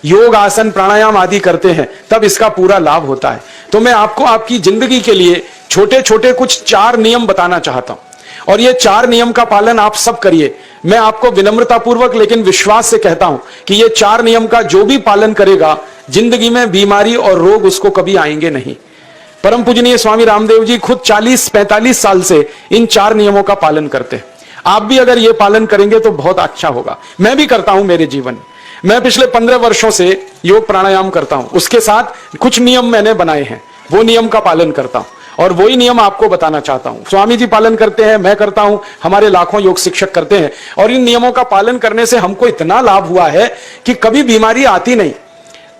योग आसन प्राणायाम आदि करते हैं, तब इसका पूरा लाभ होता है। तो मैं आपको आपकी जिंदगी के लिए छोटे छोटे कुछ 4 नियम बताना चाहता हूं, और ये 4 नियम का पालन आप सब करिए। मैं आपको विनम्रतापूर्वक लेकिन विश्वास से कहता हूं कि ये 4 नियम का जो भी पालन करेगा, जिंदगी में बीमारी और रोग उसको कभी आएंगे नहीं। परम पूजनीय स्वामी रामदेव जी खुद 40-45 साल से इन 4 नियमों का पालन करते हैं। आप भी अगर ये पालन करेंगे तो बहुत अच्छा होगा। मैं भी करता हूं मेरे जीवन में। मैं पिछले 15 वर्षों से योग प्राणायाम करता हूं, उसके साथ कुछ नियम मैंने बनाए हैं, वो नियम का पालन करता हूं, और वही नियम आपको बताना चाहता हूं। स्वामी जी पालन करते हैं, मैं करता हूं, हमारे लाखों योग शिक्षक करते हैं, और इन नियमों का पालन करने से हमको इतना लाभ हुआ है कि कभी बीमारी आती नहीं।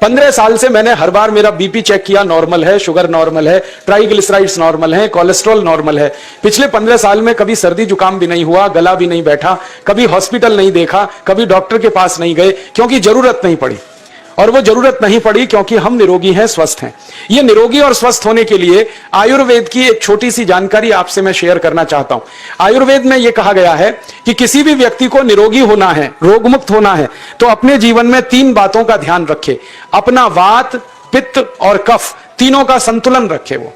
15 साल से मैंने हर बार मेरा बीपी चेक किया, नॉर्मल है, शुगर नॉर्मल है, ट्राइग्लिसराइड्स नॉर्मल है, कोलेस्ट्रॉल नॉर्मल है। पिछले 15 साल में कभी सर्दी जुकाम भी नहीं हुआ, गला भी नहीं बैठा, कभी हॉस्पिटल नहीं देखा, कभी डॉक्टर के पास नहीं गए, क्योंकि जरूरत नहीं पड़ी। और वो जरूरत नहीं पड़ी क्योंकि हम निरोगी हैं, स्वस्थ हैं। ये निरोगी और स्वस्थ होने के लिए आयुर्वेद की एक छोटी सी जानकारी आपसे मैं शेयर करना चाहता हूं। आयुर्वेद में यह कहा गया है कि किसी भी व्यक्ति को निरोगी होना है, रोग मुक्त होना है, तो अपने जीवन में 3 बातों का ध्यान रखे। अपना वात, पित्त और कफ तीनों का संतुलन रखे। वो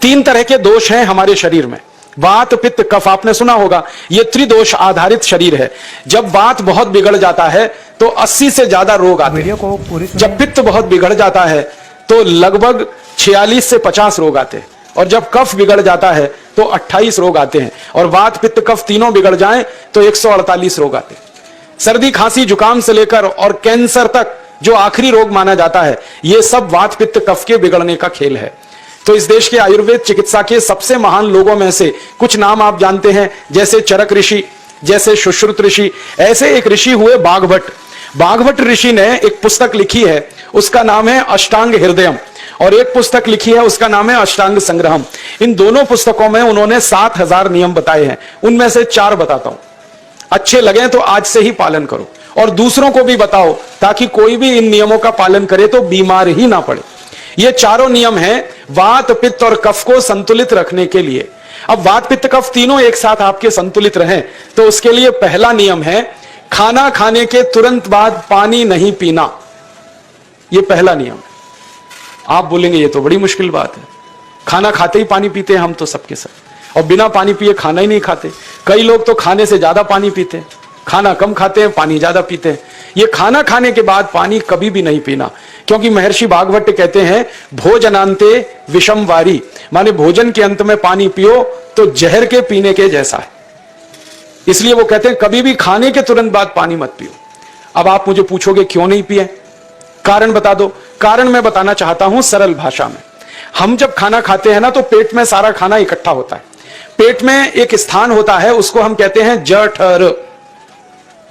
3 तरह के दोष हैं हमारे शरीर में, वात, पित्त, कफ। आपने सुना होगा, ये त्रिदोष आधारित शरीर है। जब वात बहुत बिगड़ जाता है तो 80 से ज्यादा रोग आते हैं। जब पित्त बहुत बिगड़ जाता है तो लगभग 46 से 50 रोग आते हैं, और जब कफ बिगड़ जाता है तो 28 रोग आते हैं, और वात, पित्त, कफ तीनों बिगड़ जाएं तो 148 रोग आते हैं। सर्दी, खांसी, जुकाम से लेकर और कैंसर तक जो आखिरी रोग माना जाता है, ये सब वात, पित्त, कफ के बिगड़ने का खेल है। तो इस देश के आयुर्वेद चिकित्सा के सबसे महान लोगों में से कुछ नाम आप जानते हैं, जैसे चरक ऋषि, जैसे सुश्रुत ऋषि। ऐसे एक ऋषि हुए बाघभट्ट। बाघभट्ट ऋषि ने एक पुस्तक लिखी है, उसका नाम है अष्टांग हृदयम, और एक पुस्तक लिखी है, उसका नाम है अष्टांग संग्रहम। इन दोनों पुस्तकों में उन्होंने 7000 नियम बताए हैं। उनमें से 4 बताता हूं, अच्छे लगे तो आज से ही पालन करो, और दूसरों को भी बताओ, ताकि कोई भी इन नियमों का पालन करे तो बीमार ही ना पड़े। ये चारों नियम हैं वात, पित्त और कफ को संतुलित रखने के लिए। अब वात, पित्त, कफ तीनों एक साथ आपके संतुलित रहें, तो उसके लिए पहला नियम है खाना खाने के तुरंत बाद पानी नहीं पीना। यह पहला नियम है। आप बोलेंगे ये तो बड़ी मुश्किल बात है, खाना खाते ही पानी पीते हैं हम तो सबके सब, और बिना पानी पिए खाना ही नहीं खाते। कई लोग तो खाने से ज्यादा पानी पीते हैं, खाना कम खाते हैं, पानी ज्यादा पीते हैं। ये खाना खाने के बाद पानी कभी भी नहीं पीना, क्योंकि महर्षि भागवत कहते हैं भोजनांते विषम वारी, माने भोजन के अंत में पानी पियो तो जहर के पीने के जैसा है। इसलिए वो कहते हैं कभी भी खाने के तुरंत बाद पानी मत पियो। अब आप मुझे पूछोगे क्यों नहीं पिए, कारण बता दो। कारण मैं बताना चाहता हूं सरल भाषा में। हम जब खाना खाते हैं ना, तो पेट में सारा खाना इकट्ठा होता है। पेट में एक स्थान होता है, उसको हम कहते हैं जठर।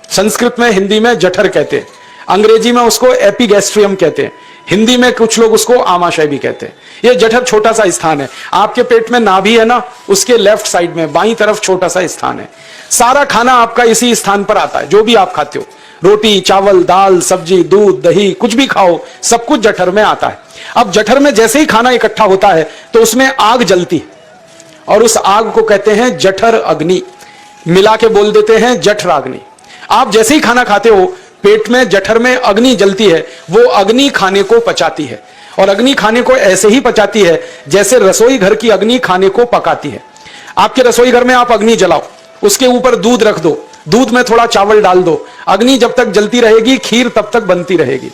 संस्कृत में, हिंदी में जठर कहते हैं, अंग्रेजी में उसको एपिगैस्ट्रियम कहते हैं, हिंदी में कुछ लोग उसको आमाशय भी कहते हैं। ये जठर छोटा सा स्थान है। आपके पेट में नाभि है ना, उसके लेफ्ट साइड में बाईं तरफ छोटा सा स्थान है। सारा खाना आपका इसी स्थान पर आता है। जो भी आप खाते हो, रोटी, चावल, दाल, सब्जी, दूध, दही, कुछ भी खाओ, सब कुछ जठर में आता है। अब जठर में जैसे ही खाना इकट्ठा होता है तो उसमें आग जलती है, और उस आग को कहते हैं जठर अग्नि। मिला के बोल देते हैं जठराग्नि। आप जैसे ही खाना खाते हो, पेट में जठर में अग्नि जलती है। वो अग्नि खाने को पचाती है, और अग्नि खाने को ऐसे ही पचाती है जैसे रसोई घर की अग्नि खाने को पकाती है। आपके रसोई घर में आप अग्नि जलाओ, उसके ऊपर दूध रख दो, दूध में थोड़ा चावल डाल दो, अग्नि जब तक जलती रहेगी खीर तब तक बनती रहेगी।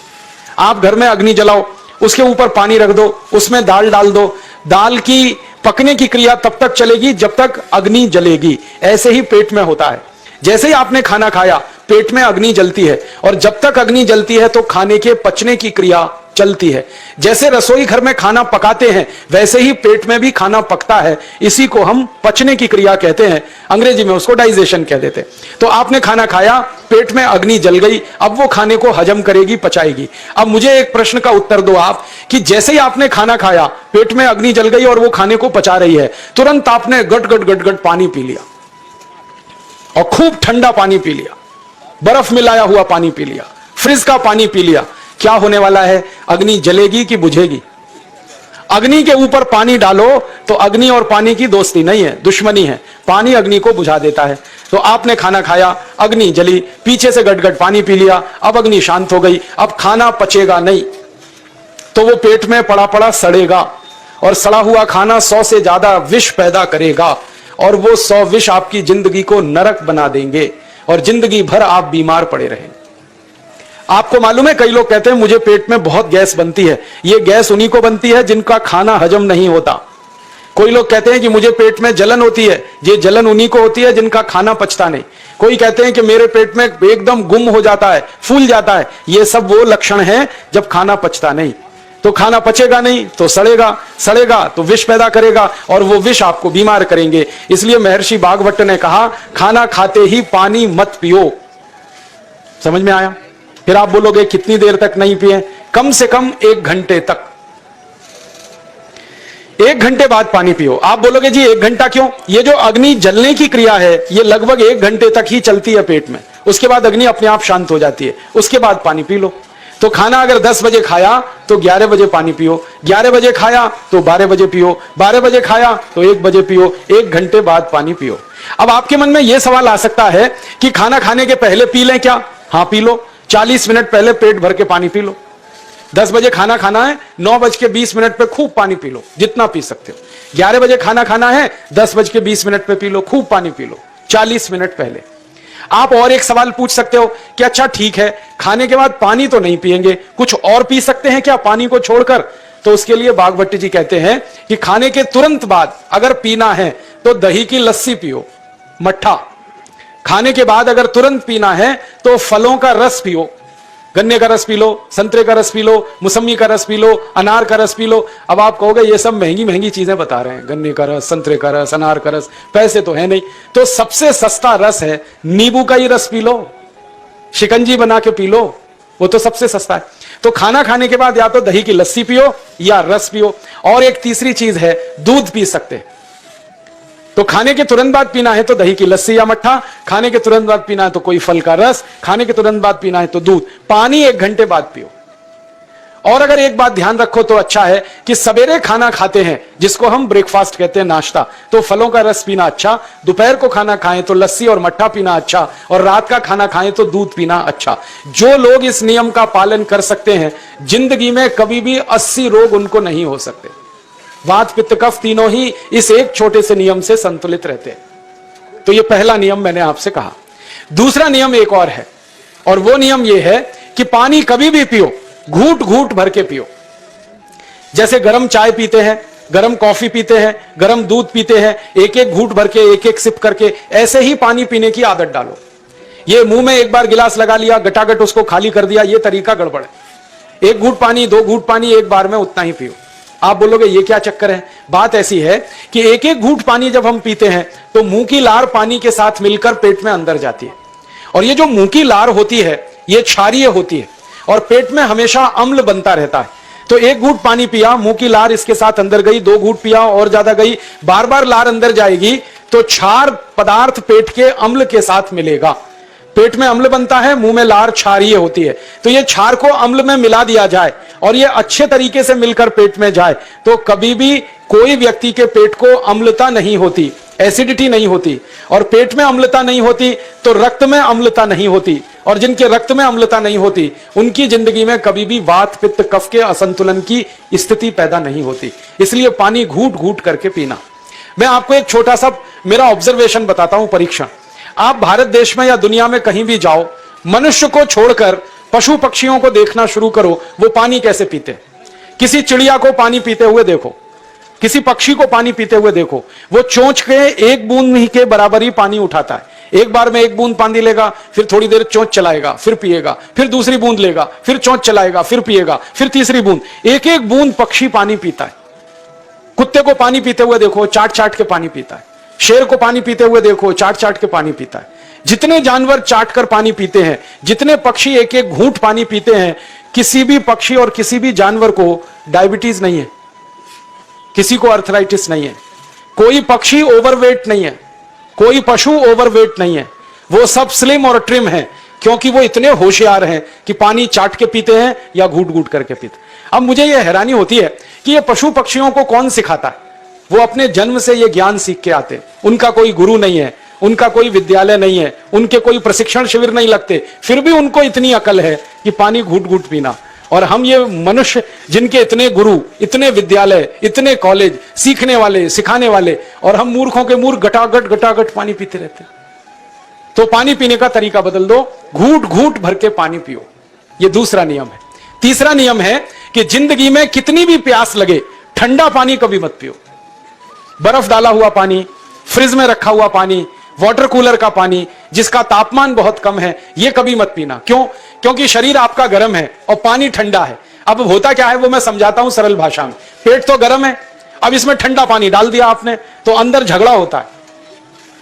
आप घर में अग्नि जलाओ, उसके ऊपर पानी रख दो, उसमें दाल डाल दो, दाल की पकने की क्रिया तब तक चलेगी जब तक अग्नि जलेगी। ऐसे ही पेट में होता है। जैसे ही आपने खाना खाया, पेट में अग्नि जलती है, और जब तक अग्नि जलती है तो खाने के पचने की क्रिया चलती है। जैसे रसोई घर में खाना पकाते हैं, वैसे ही पेट में भी खाना पकता है। इसी को हम पचने की क्रिया कहते हैं, अंग्रेजी में उसको डाइजेशन कह देते हैं। तो आपने खाना खाया, पेट में अग्नि जल गई, अब वो खाने को हजम करेगी, पचाएगी। अब मुझे एक प्रश्न का उत्तर दो आप, कि जैसे ही आपने खाना खाया, पेट में अग्नि जल गई और वो खाने को पचा रही है, तुरंत आपने गट गट गट गट पानी पी लिया, और खूब ठंडा पानी पी लिया, बर्फ मिलाया हुआ पानी पी लिया, फ्रिज का पानी पी लिया। क्या होने वाला है? अग्नि जलेगी कि बुझेगी? अग्नि के ऊपर पानी डालो तो अग्नि और पानी की दोस्ती नहीं है, दुश्मनी है। पानी अग्नि को बुझा देता है। तो आपने खाना खाया, अग्नि जली, पीछे से गटगट पानी पी लिया, अब अग्नि शांत हो गई, अब खाना पचेगा नहीं, तो वो पेट में पड़ा पड़ा सड़ेगा, और सड़ा हुआ खाना 100 से ज्यादा विष पैदा करेगा, और वो 100 विष आपकी जिंदगी को नरक बना देंगे, और जिंदगी भर आप बीमार पड़े रहेंगे। आपको मालूम है, कई लोग कहते हैं मुझे पेट में बहुत गैस बनती है। ये गैस उन्हीं को बनती है जिनका खाना हजम नहीं होता। कोई लोग कहते हैं कि मुझे पेट में जलन होती है, ये जलन उन्हीं को होती है जिनका खाना पचता नहीं। कोई कहते हैं कि मेरे पेट में एकदम गुम हो जाता है, फूल जाता है, ये सब वो लक्षण हैं जब खाना पचता नहीं। तो खाना पचेगा नहीं तो सड़ेगा, सड़ेगा तो विष पैदा करेगा, और वो विष आपको बीमार करेंगे। इसलिए महर्षि भागवत ने कहा, खाना खाते ही पानी मत पियो। समझ में आया? फिर आप बोलोगे कितनी देर तक नहीं पिए? कम से कम 1 घंटे तक। 1 घंटे बाद पानी पियो। आप बोलोगे जी 1 घंटा क्यों? ये जो अग्नि जलने की क्रिया है ये लगभग 1 घंटे तक ही चलती है पेट में, उसके बाद अग्नि अपने आप शांत हो जाती है, उसके बाद पानी पी लो। तो खाना अगर 10 बजे खाया तो 11 बजे पानी पियो, 11 बजे खाया तो 12 बजे पियो, 12 बजे खाया तो 1 बजे पियो, 1 घंटे बाद पानी पियो। अब आपके मन में यह सवाल आ सकता है कि खाना खाने के पहले पी लें क्या? हाँ पी लो, 40 मिनट पहले पेट भर के पानी पी लो। 10 बजे खाना खाना है, 9:20 पे खूब पानी पी लो, जितना पी सकते हो। 11 बजे खाना खाना है, 10:20 पे पी लो, खूब पानी पी लो, 40 मिनट पहले। आप और एक सवाल पूछ सकते हो कि अच्छा ठीक है, खाने के बाद पानी तो नहीं पिएंगे, कुछ और पी सकते हैं क्या पानी को छोड़कर? तो उसके लिए भागवत जी कहते हैं कि खाने के तुरंत बाद अगर पीना है तो दही की लस्सी पियो, मट्ठा। खाने के बाद अगर तुरंत पीना है तो फलों का रस पियो, गन्ने का रस पी लो, संतरे का रस पी लो, मौसमी का रस पी लो, अनार का रस पी लो। अब आप कहोगे ये सब महंगी महंगी चीजें बता रहे हैं, गन्ने का रस, संतरे का रस, अनार का रस, पैसे तो है नहीं। तो सबसे सस्ता रस है नींबू का ही रस पी लो, शिकंजी बना के पी लो, वो तो सबसे सस्ता है। तो खाना खाने के बाद या तो दही की लस्सी पियो या रस पियो। और एक तीसरी चीज है, दूध पी सकते हैं। तो खाने के तुरंत बाद पीना है तो दही की लस्सी या मट्ठा, खाने के तुरंत बाद पीना है तो कोई फल का रस, खाने के तुरंत बाद पीना है तो दूध। पानी 1 घंटे बाद पियो। और अगर एक बात ध्यान रखो तो अच्छा है कि सवेरे खाना खाते हैं जिसको हम ब्रेकफास्ट कहते हैं, नाश्ता, तो फलों का रस पीना अच्छा, दोपहर को खाना खाएं तो लस्सी और मट्ठा पीना अच्छा, और रात का खाना खाएं तो दूध पीना अच्छा। जो लोग इस नियम का पालन कर सकते हैं जिंदगी में कभी भी 80 रोग उनको नहीं हो सकते। वात पित्त कफ तीनों ही इस एक छोटे से नियम से संतुलित रहते हैं। तो ये पहला नियम मैंने आपसे कहा। दूसरा नियम एक और है, और वो नियम ये है कि पानी कभी भी पियो, घूट घूट भर के पियो। जैसे गरम चाय पीते हैं, गरम कॉफी पीते हैं, गरम दूध पीते हैं, एक एक घूट भर के, एक एक सिप करके, ऐसे ही पानी पीने की आदत डालो। ये मुंह में एक बार गिलास लगा लिया, गटागट उसको खाली कर दिया, ये तरीका गड़बड़ है। 1 घूट पानी, 2 घूट पानी एक बार में उतना ही पियो। आप बोलोगे ये क्या चक्कर है? बात ऐसी है कि एक एक घूंट पानी जब हम पीते हैं तो मुंह की लार पानी के साथ मिलकर पेट में अंदर जाती है, और ये जो मुंह की लार होती है ये क्षारीय होती है, और पेट में हमेशा अम्ल बनता रहता है। तो 1 घूंट पानी पिया, मुंह की लार इसके साथ अंदर गई, 2 घूंट पिया और ज्यादा गई, बार बार लार अंदर जाएगी तो क्षार पदार्थ पेट के अम्ल के साथ मिलेगा। पेट में अम्ल बनता है, मुंह में लार क्षारीय होती है। तो ये क्षार को अम्ल में मिला दिया जाए और ये अच्छे तरीके से मिलकर पेट में जाए तो कभी भी कोई व्यक्ति के पेट को अम्लता नहीं होती, एसिडिटी नहीं होती। और पेट में अम्लता नहीं होती तो रक्त में अम्लता नहीं होती, और जिनके रक्त में अम्लता नहीं होती उनकी जिंदगी में कभी भी वात पित्त कफ के असंतुलन की स्थिति पैदा नहीं होती। इसलिए पानी घूट घूट करके पीना। मैं आपको एक छोटा सा मेरा ऑब्जर्वेशन बताता हूं, परीक्षण। आप भारत देश में या दुनिया में कहीं भी जाओ, मनुष्य को छोड़कर पशु पक्षियों को देखना शुरू करो, वो पानी कैसे पीते। किसी चिड़िया को पानी पीते हुए देखो, किसी पक्षी को पानी पीते हुए देखो, वो चोंच के 1 बूंद ही के बराबर ही पानी उठाता है। एक बार में 1 बूंद पानी लेगा, फिर थोड़ी देर चोंच चलाएगा, फिर पिएगा, फिर दूसरी बूंद लेगा, फिर चोंच चलाएगा, फिर पिएगा, फिर तीसरी बूंद। एक एक बूंद पक्षी पानी पीता है। कुत्ते को पानी पीते हुए देखो, चाट चाट के पानी पीता है। शेर को पानी पीते हुए देखो, चाट चाट के पानी पीता है। जितने जानवर चाट कर पानी पीते हैं, जितने पक्षी एक एक घूंट पानी पीते हैं, किसी भी पक्षी और किसी भी जानवर को डायबिटीज नहीं है, किसी को अर्थराइटिस नहीं है, कोई पक्षी ओवरवेट नहीं है, कोई पशु ओवरवेट नहीं है। वो सब स्लिम और ट्रिम है, क्योंकि वो इतने होशियार हैं कि पानी चाट के पीते हैं या घूट घूट करके पीते। अब मुझे यह हैरानी होती है कि ये पशु पक्षियों को कौन सिखाता है? वो अपने जन्म से ये ज्ञान सीख के आते हैं, उनका कोई गुरु नहीं है। उनका कोई विद्यालय नहीं है, उनके कोई प्रशिक्षण शिविर नहीं लगते, फिर भी उनको इतनी अकल है कि पानी घूट घूट पीना। और हम ये मनुष्य जिनके इतने गुरु, इतने विद्यालय, इतने कॉलेज, सीखने वाले, सिखाने वाले, और हम मूर्खों के मूर्ख गटागट गटागट पानी पीते रहते हैं। तो पानी पीने का तरीका बदल दो, घूट घूट भर के पानी पियो। ये दूसरा नियम है। तीसरा नियम है कि जिंदगी में कितनी भी प्यास लगे, ठंडा पानी कभी मत पियो। बर्फ डाला हुआ पानी, फ्रिज में रखा हुआ पानी, वाटर कूलर का पानी जिसका तापमान बहुत कम है, यह कभी मत पीना। क्यों? क्योंकि शरीर आपका गर्म है और पानी ठंडा है। अब होता क्या है वो मैं समझाता हूं सरल भाषा में। पेट तो गर्म है, अब इसमें ठंडा पानी डाल दिया आपने, तो अंदर झगड़ा होता है।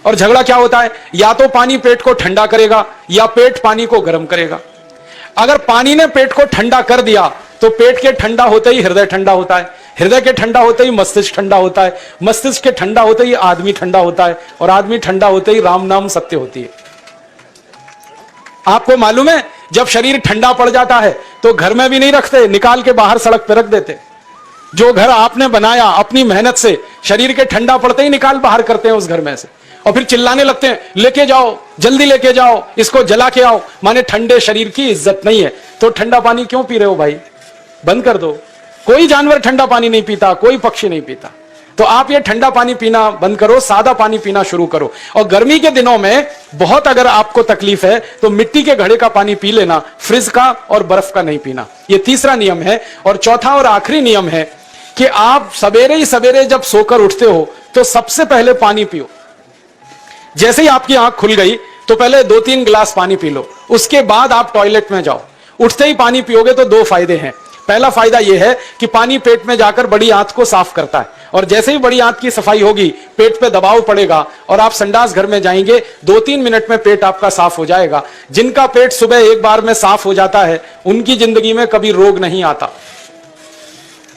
और झगड़ा क्या होता है? या तो पानी पेट को ठंडा करेगा या पेट पानी को गर्म करेगा। अगर पानी ने पेट को ठंडा कर दिया तो पेट के ठंडा होते ही हृदय ठंडा होता है, हृदय के ठंडा होते ही मस्तिष्क ठंडा होता है, मस्तिष्क के ठंडा होते ही आदमी ठंडा होता है, और आदमी ठंडा होते ही राम नाम सत्य होती है। आपको मालूम है जब शरीर ठंडा पड़ जाता है तो घर में भी नहीं रखते, निकाल के बाहर सड़क पर रख देते। जो घर आपने बनाया अपनी मेहनत से, शरीर के ठंडा पड़ते ही निकाल बाहर करते हैं उस घर में से, और फिर चिल्लाने लगते हैं लेके जाओ, जल्दी लेके जाओ, इसको जला के आओ। माने ठंडे शरीर की इज्जत नहीं है। तो ठंडा पानी क्यों पी रहे हो भाई? बंद कर दो। कोई जानवर ठंडा पानी नहीं पीता, कोई पक्षी नहीं पीता। तो आप ये ठंडा पानी पीना बंद करो, सादा पानी पीना शुरू करो। और गर्मी के दिनों में बहुत अगर आपको तकलीफ है तो मिट्टी के घड़े का पानी पी लेना, फ्रिज का और बर्फ का नहीं पीना। ये तीसरा नियम है। और चौथा और आखिरी नियम है कि आप सवेरे ही सवेरे जब सोकर उठते हो तो सबसे पहले पानी पियो। जैसे ही आपकी आंख खुल गई तो पहले 2-3 गिलास पानी पी लो, उसके बाद आप टॉयलेट में जाओ। उठते ही पानी पियोगे तो 2 फायदे हैं। पहला फायदा यह है कि पानी पेट में जाकर बड़ी आंत को साफ करता है, और जैसे ही बड़ी आंत की सफाई होगी पेट पे दबाव पड़ेगा और आप संडास घर में जाएंगे, 2-3 मिनट में पेट आपका साफ हो जाएगा। जिनका पेट सुबह एक बार में साफ हो जाता है उनकी जिंदगी में कभी रोग नहीं आता।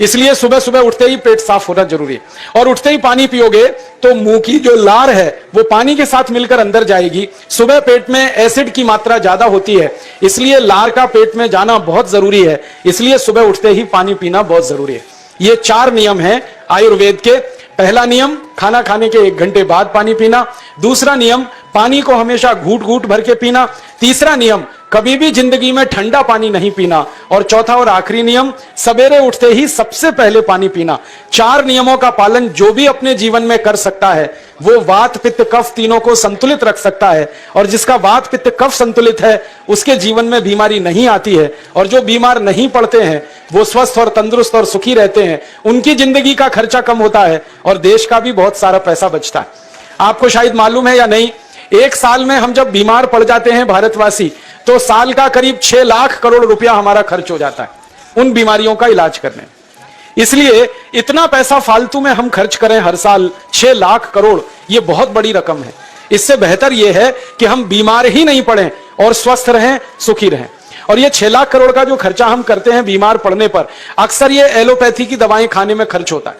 इसलिए सुबह सुबह उठते ही पेट साफ होना जरूरी है। और उठते ही पानी पियोगे तो मुंह की जो लार है वो पानी के साथ मिलकर अंदर जाएगी। सुबह पेट में एसिड की मात्रा ज्यादा होती है, इसलिए लार का पेट में जाना बहुत जरूरी है। इसलिए सुबह उठते ही पानी पीना बहुत जरूरी है। ये 4 नियम हैं आयुर्वेद के। पहला नियम, खाना खाने के 1 घंटे बाद पानी पीना। दूसरा नियम, पानी को हमेशा घूट घूट भर के पीना। तीसरा नियम, कभी भी जिंदगी में ठंडा पानी नहीं पीना। और चौथा और आखिरी नियम, सवेरे उठते ही सबसे पहले पानी पीना। 4 नियमों का पालन जो भी अपने जीवन में कर सकता है वो वात पित्त कफ तीनों को संतुलित रख सकता है। और जिसका वात पित्त कफ संतुलित है उसके जीवन में बीमारी नहीं आती है, और जो बीमार नहीं पड़ते हैं वो स्वस्थ और तंदुरुस्त और सुखी रहते हैं। उनकी जिंदगी का खर्चा कम होता है और देश का भी बहुत सारा पैसा बचता है। आपको शायद मालूम है या नहीं, 1 साल में हम जब बीमार पड़ जाते हैं भारतवासी तो साल का करीब 6 लाख करोड़ रुपया हमारा खर्च हो जाता है उन बीमारियों का इलाज करने। इसलिए इतना पैसा फालतू में हम खर्च करें हर साल 6 लाख करोड़, यह बहुत बड़ी रकम है। इससे बेहतर यह है कि हम बीमार ही नहीं पड़ें और स्वस्थ रहें, सुखी रहें। और ये 6 लाख करोड़ का जो खर्चा हम करते हैं बीमार पड़ने पर, अक्सर ये एलोपैथी की दवाएं खाने में खर्च होता है।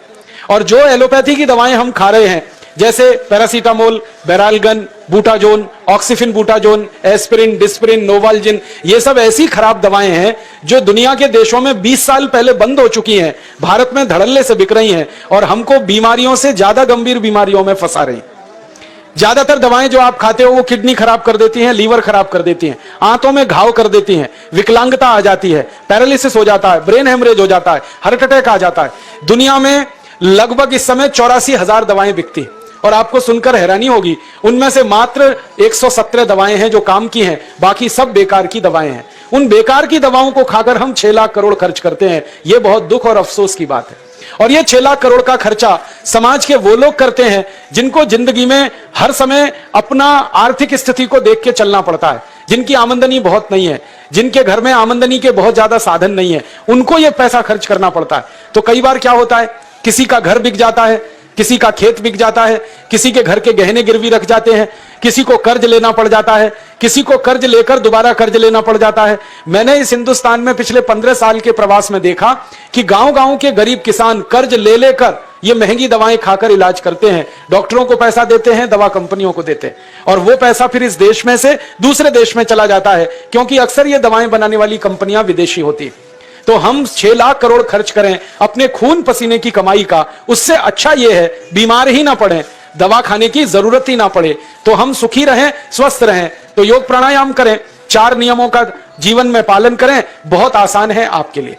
और जो एलोपैथी की दवाएं हम खा रहे हैं जैसे paracetamol, Baralgan, butazone, oxyphenbutazone, aspirin, Disprin, Novalgin, ये सब ऐसी खराब दवाएं हैं जो दुनिया के देशों में 20 साल पहले बंद हो चुकी हैं, भारत में धड़ल्ले से बिक रही हैं और हमको बीमारियों से ज्यादा गंभीर बीमारियों में फंसा रही। ज्यादातर दवाएं जो आप खाते हो वो किडनी खराब कर देती हैं, लीवर खराब कर देती हैं, आंतों में घाव कर देती हैं, विकलांगता आ जाती है, पैरालिसिस हो जाता है, ब्रेन हेमरेज हो जाता है, हार्ट अटैक आ जाता है। दुनिया में लगभग इस समय 84,000 दवाएं बिकती हैं। और आपको सुनकर हैरानी होगी, उनमें से मात्र 117 दवाएं हैं जो काम की हैं, बाकी सब बेकार की दवाएं हैं। उन बेकार की दवाओं को खाकर हम 6 लाख करोड़ खर्च करते हैं। यह बहुत दुख और अफसोस की बात है। और यह 6 लाख करोड़ का खर्चा समाज के वो लोग करते हैं जिनको जिंदगी में हर समय अपना आर्थिक स्थिति को देख के चलना पड़ता है, जिनकी आमदनी बहुत नहीं है, जिनके घर में आमदनी के बहुत ज्यादा साधन नहीं है, उनको यह पैसा खर्च करना पड़ता है। तो कई बार क्या होता है, किसी का घर बिक जाता है, किसी का खेत बिक जाता है, किसी के घर के गहने गिरवी रख जाते हैं, किसी को कर्ज लेना पड़ जाता है, किसी को कर्ज लेकर दोबारा कर्ज लेना पड़ जाता है। मैंने इस हिंदुस्तान में पिछले 15 साल के प्रवास में देखा कि गांव-गांव के गरीब किसान कर्ज ले लेकर ये महंगी दवाएं खाकर इलाज करते हैं, डॉक्टरों को पैसा देते हैं, दवा कंपनियों को देते हैं, और वो पैसा फिर इस देश में से दूसरे देश में चला जाता है, क्योंकि अक्सर ये दवाएं बनाने वाली कंपनियां विदेशी होती है। तो हम 6 लाख करोड़ खर्च करें अपने खून पसीने की कमाई का, उससे अच्छा यह है बीमार ही ना पड़े, दवा खाने की जरूरत ही ना पड़े, तो हम सुखी रहें, स्वस्थ रहें। तो योग प्राणायाम करें, 4 नियमों का जीवन में पालन करें, बहुत आसान है आपके लिए।